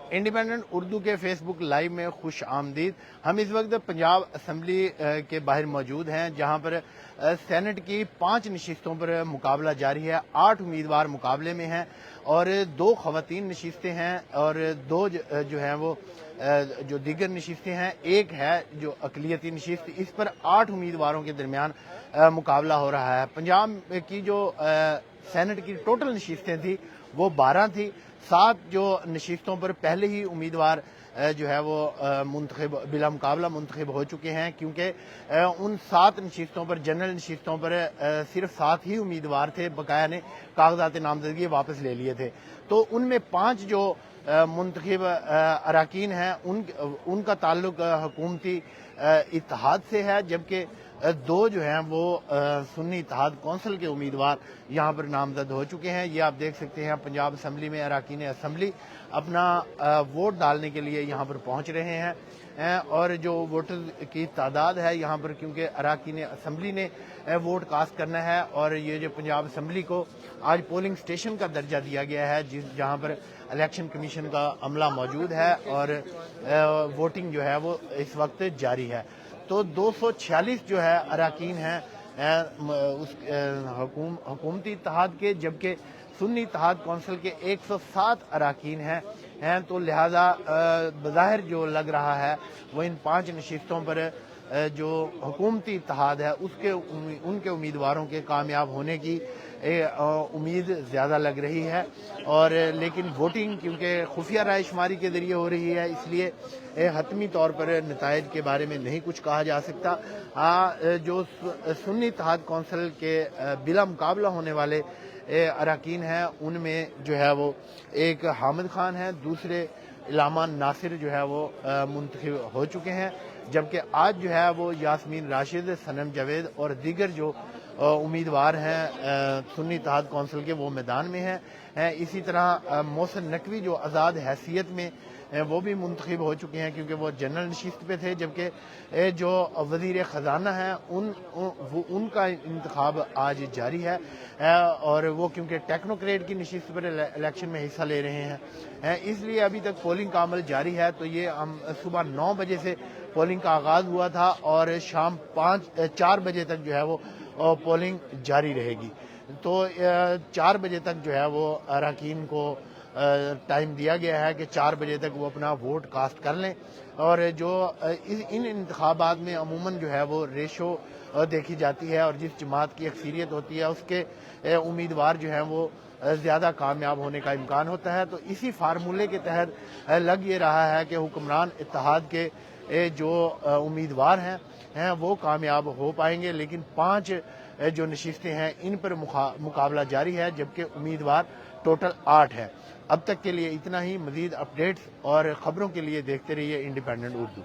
Independent Urdu के Facebook live में खुश आमदीद। हम इस वक्त पंजाब असम्बली के बाहर मौजूद हैं, जहां पर सेनेट की 5 नशिस्तों पर मुकाबला जारी है। 8 उम्मीदवार मुकाबले में हैं और 2 ख़वातीन नशिस्तें हैं और 2 जो हैं वो जो दीगर नशिस्तें हैं। एक है जो अक़लियती नशिस्त, इस पर 8 उम्मीदवारों के दरमियान मुकाबला हो रहा है। पंजाब की जो सेनेट की टोटल नशिस्तें थी वो 12 थी। 7 जो नशिस्तों पर पहले ही उम्मीदवार जो है वो बिला मुकाबला मुंतखब हो चुके हैं, क्योंकि उन 7 नशिस्तों पर, जनरल नशिस्तों पर सिर्फ 7 ही उम्मीदवार थे, बकाया ने कागजात नामजदगी वापस ले लिए थे। तो उनमें 5 जो मुंतखब अराकीन हैं उनका ताल्लुक हुकूमती इत्तेहाद से है, जबकि 2 जो हैं वो सुन्नी इत्तेहाद कौंसिल के उम्मीदवार यहाँ पर नामजद हो चुके हैं। ये आप देख सकते हैं, पंजाब असम्बली में अराकीन असम्बली अपना वोट डालने के लिए यहाँ पर पहुँच रहे हैं और जो वोटर की तादाद है यहाँ पर, क्योंकि अराकीन असम्बली ने वोट कास्ट करना है और ये जो पंजाब असम्बली को आज पोलिंग स्टेशन का दर्जा दिया गया है, जहाँ पर इलेक्शन कमीशन का अमला मौजूद है और वोटिंग जो है वो इस वक्त जारी है। तो 246 जो है अराकीन हैं उस हुकूमती इत्तेहाद के, जबकि सुन्नी इत्तेहाद कौंसिल के 107 अराकीन हैं। तो लिहाजा बज़ाहिर जो लग रहा है वो इन 5 नशिस्तों पर जो हुकूमती इत्तेहाद है उनके उम्मीदवारों के कामयाब होने की उम्मीद ज़्यादा लग रही है। और लेकिन वोटिंग क्योंकि खुफिया राय शुमारी के ज़रिए हो रही है, इसलिए हतमी तौर पर नताइज के बारे में नहीं कुछ कहा जा सकता। जो सुन्नी इत्तेहाद कौंसिल के बिला मुकाबला होने वाले अराकीन हैं उनमें जो है वो एक हामिद खान है, दूसरे इलामा नासिर जो है वो मुंतखब हो चुके हैं, जबकि आज जो है वो यास्मीन राशिद, सनम जावेद और दीगर जो उम्मीदवार हैं सुन्नी इत्तेहाद कौंसिल के वो मैदान में हैं। इसी तरह मोहसिन नकवी जो आज़ाद हैसियत में वो भी मुंतखब हो चुके हैं, क्योंकि वो जनरल नशिस्त पे थे, जबकि जो वज़ीर ख़जाना हैं उनका इंतखाब आज जारी है और वो क्योंकि टेक्नोक्रेट की नशिस्त पर इलेक्शन में हिस्सा ले रहे हैं, इसलिए अभी तक पोलिंग का अमल जारी है। तो ये हम सुबह 9 बजे से पोलिंग का आगाज़ हुआ था और शाम 4 बजे तक जो है वो पोलिंग जारी रहेगी। तो 4 बजे तक जो है वो अराकीन को टाइम दिया गया है कि 4 बजे तक वो अपना वोट कास्ट कर लें। और जो इन इंतखाबात में अमूमन जो है वो रेशो देखी जाती है और जिस जमात की अक्सरियत होती है उसके उम्मीदवार जो हैं वो ज़्यादा कामयाब होने का इम्कान होता है। तो इसी फार्मूले के तहत लग ये रहा है कि हुक्मरान इत्तेहाद के जो उम्मीदवार हैं वो कामयाब हो पाएंगे, लेकिन 5 जो नशिस्तें हैं इन पर मुकाबला जारी है, जबकि उम्मीदवार टोटल 8 हैं। अब तक के लिए इतना ही। मज़ीद अपडेट्स और ख़बरों के लिए देखते रहिए इंडिपेंडेंट उर्दू।